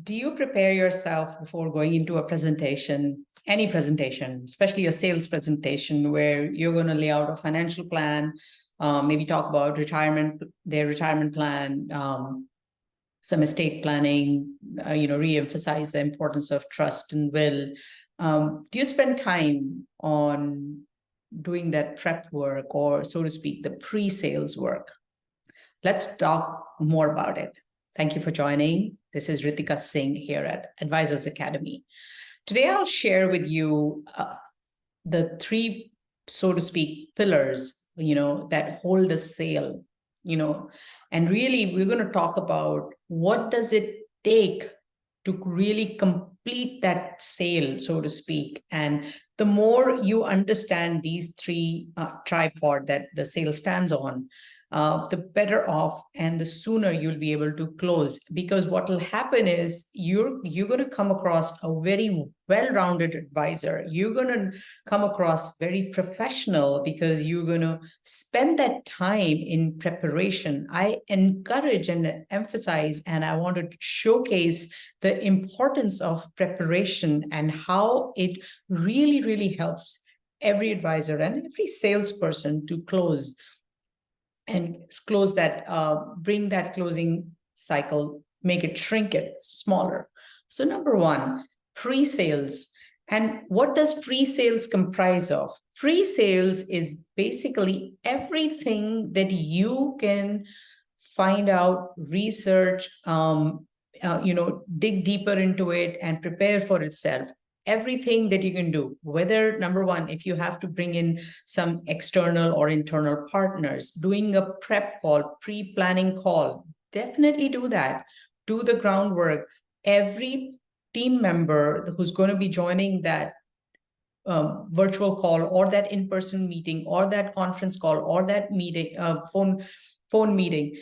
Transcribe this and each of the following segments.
do you prepare yourself before going into a presentation, any presentation, especially a sales presentation where you're going to lay out a financial plan, maybe talk about their retirement plan, some estate planning, re-emphasize the importance of trust and will. Do you spend time on doing that prep work, or so to speak, the pre-sales work? Let's talk more about it. Thank you for joining. This is Ritika Singh here at Advisors Academy. Today, I'll share with you the three, so to speak, pillars, that hold a sale, and really we're going to talk about what does it take to really complete that sale, so to speak. And the more you understand these three tripod that the sale stands on, the better off and the sooner you'll be able to close. Because what will happen is you're going to come across a very well-rounded advisor. You're going to come across very professional because you're going to spend that time in preparation. I encourage and emphasize, and I want to showcase the importance of preparation and how it really, really helps every advisor and every salesperson to close that, bring that closing cycle, make it, shrink it smaller. So number one, pre-sales. And what does pre-sales comprise of? Pre-sales is basically everything that you can find out, research, dig deeper into it and prepare for itself. Everything that you can do, whether number one, if you have to bring in some external or internal partners, doing a prep call, pre-planning call, definitely do that. Do the groundwork. Every team member who's going to be joining that virtual call or that in-person meeting or that conference call or that meeting, phone meeting,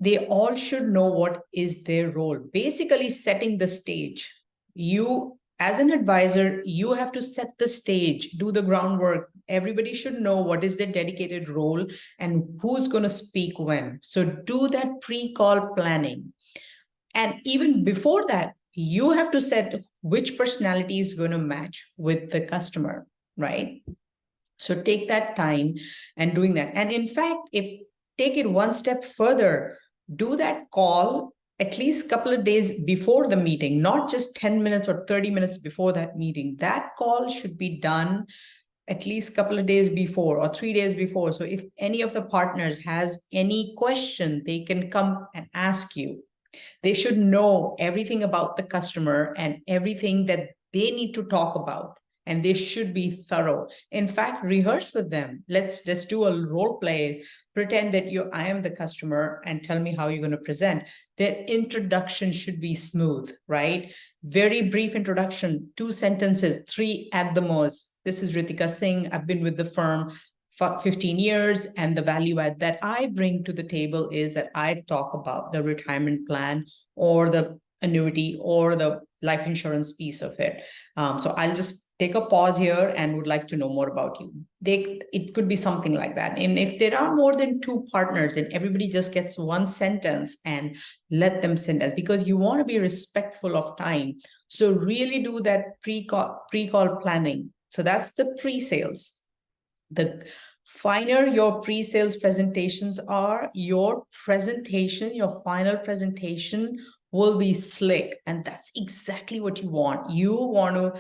they all should know what is their role. Basically setting the stage. You, as an advisor, you have to set the stage, do the groundwork. Everybody should know what is their dedicated role and who's going to speak when. So do that pre-call planning. And even before that, you have to set which personality is going to match with the customer, right? So take that time and doing that. And in fact, take it one step further, do that call at least a couple of days before the meeting, not just 10 minutes or 30 minutes before that meeting. That call should be done at least a couple of days before or 3 days before. So if any of the partners has any question, they can come and ask you. They should know everything about the customer and everything that they need to talk about. And they should be thorough. In fact, rehearse with them. Let's do a role play. Pretend that I am the customer and tell me how you're going to present. Their introduction should be smooth, right? Very brief introduction, 2 sentences, 3 at the most. This is Ritika Singh. I've been with the firm for 15 years, and the value add that I bring to the table is that I talk about the retirement plan or the annuity or the life insurance piece of it. So I'll just take a pause here and would like to know more about you. It could be something like that. And if there are more than 2 partners and everybody just gets 1 sentence, and let them sentence, because you want to be respectful of time. So really do that pre-call planning. So that's the pre-sales. The finer your pre-sales presentations are, your final presentation will be slick. And that's exactly what you want. You want to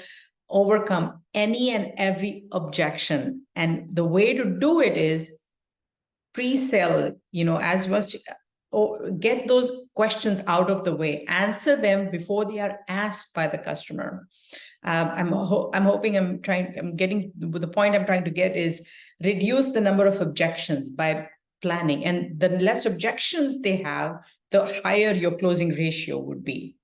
overcome any and every objection. And the way to do it is pre-sale, as much, get those questions out of the way, answer them before they are asked by the customer. The point I'm trying to get is reduce the number of objections by planning. And the less objections they have, the higher your closing ratio would be,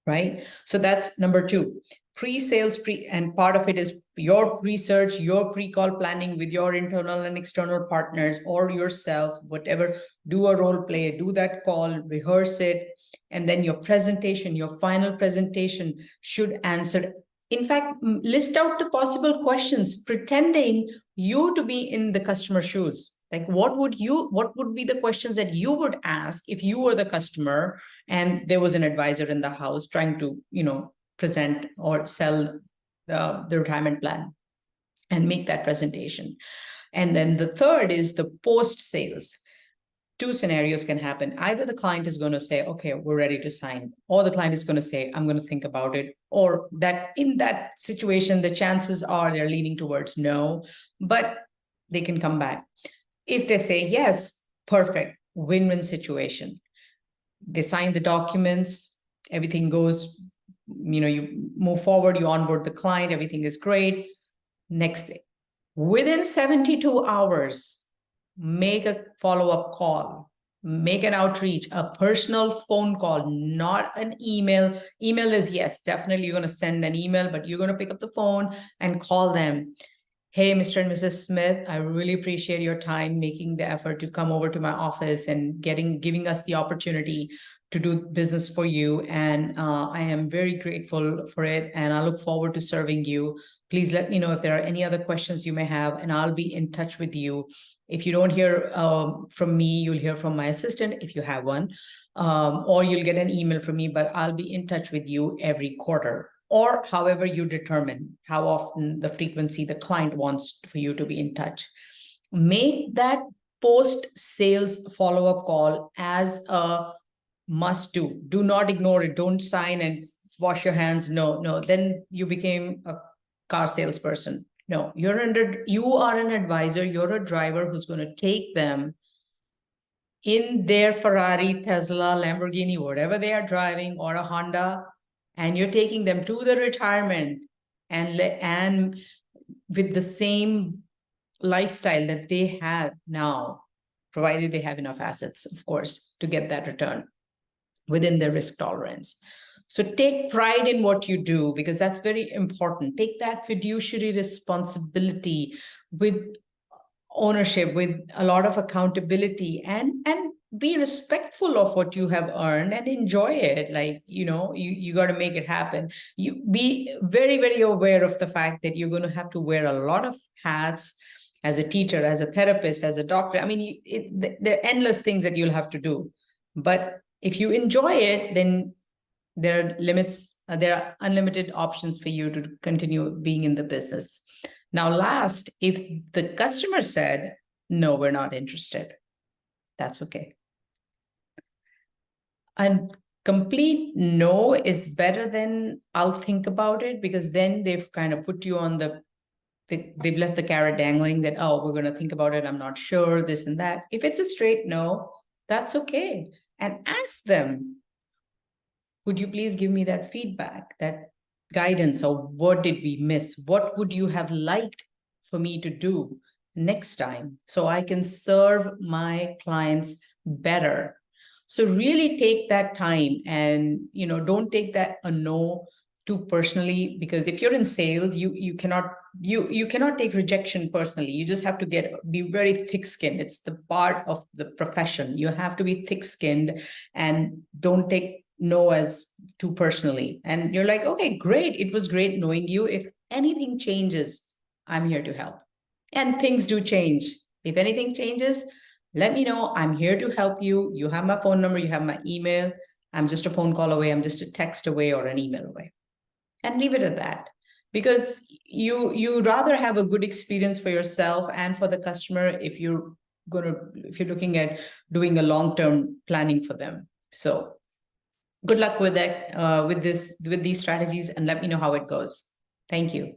right? So that's number 2. Pre-sales, and part of it is your research, your pre-call planning with your internal and external partners or yourself, whatever. Do a role play, do that call, rehearse it, and then your presentation, your final presentation should answer. In fact, list out the possible questions, pretending you to be in the customer's shoes. Like, what would be the questions that you would ask if you were the customer and there was an advisor in the house trying to, present or sell the retirement plan and make that presentation. And then the third is the post sales. Two scenarios can happen. Either the client is going to say, okay, we're ready to sign, or the client is going to say, I'm going to think about it. Or that in that situation, the chances are they're leaning towards no, but they can come back. If they say yes, perfect, win-win situation. They sign the documents, everything goes, you move forward, you onboard the client, everything is great. Next day, within 72 hours, make a follow-up call, make an outreach, a personal phone call, not an email. Email is, yes, definitely you're going to send an email, but you're going to pick up the phone and call them. Hey, Mr. and Mrs. Smith, I really appreciate your time making the effort to come over to my office and giving us the opportunity to do business for you. And I am very grateful for it. And I look forward to serving you. Please let me know if there are any other questions you may have, and I'll be in touch with you. If you don't hear from me, you'll hear from my assistant if you have one, or you'll get an email from me, but I'll be in touch with you every quarter, or however you determine how often the frequency the client wants for you to be in touch. Make that post-sales follow-up call as a must do. Do not ignore it. Don't sign and wash your hands. No, then you became a car salesperson. No, you are an advisor. You're a driver who's going to take them in their Ferrari, Tesla, Lamborghini, whatever they are driving, or a Honda, and you're taking them to the retirement and with the same lifestyle that they have now, provided they have enough assets, of course, to get that return within their risk tolerance. So take pride in what you do, because that's very important. Take that fiduciary responsibility with ownership, with a lot of accountability, and be respectful of what you have earned and enjoy it. Like, you got to make it happen. You be very, very aware of the fact that you're going to have to wear a lot of hats as a teacher, as a therapist, as a doctor. I mean, there are endless things that you'll have to do. But if you enjoy it, then there are unlimited options for you to continue being in the business. Now, last, if the customer said, no, we're not interested, that's okay. And complete no is better than I'll think about it, because then they've kind of put you on they've left the carrot dangling that, oh, we're going to think about it. I'm not sure, this and that. If it's a straight no, that's okay. And ask them, would you please give me that feedback, that guidance, or what did we miss? What would you have liked for me to do next time so I can serve my clients better? So really take that time, and don't take that a no too personally, because if you're in sales, you cannot take rejection personally. You just have to be very thick-skinned. It's the part of the profession. You have to be thick-skinned and don't take no as too personally. And you're like, okay, great. It was great knowing you. If anything changes, I'm here to help. And things do change. If anything changes, let me know. I'm here to help you. You have my phone number. You have my email. I'm just a phone call away. I'm just a text away or an email away. And leave it at that, because you rather have a good experience for yourself and for the customer if you're looking at doing a long-term planning for them. So good luck with that, with these strategies, and let me know how it goes. Thank you.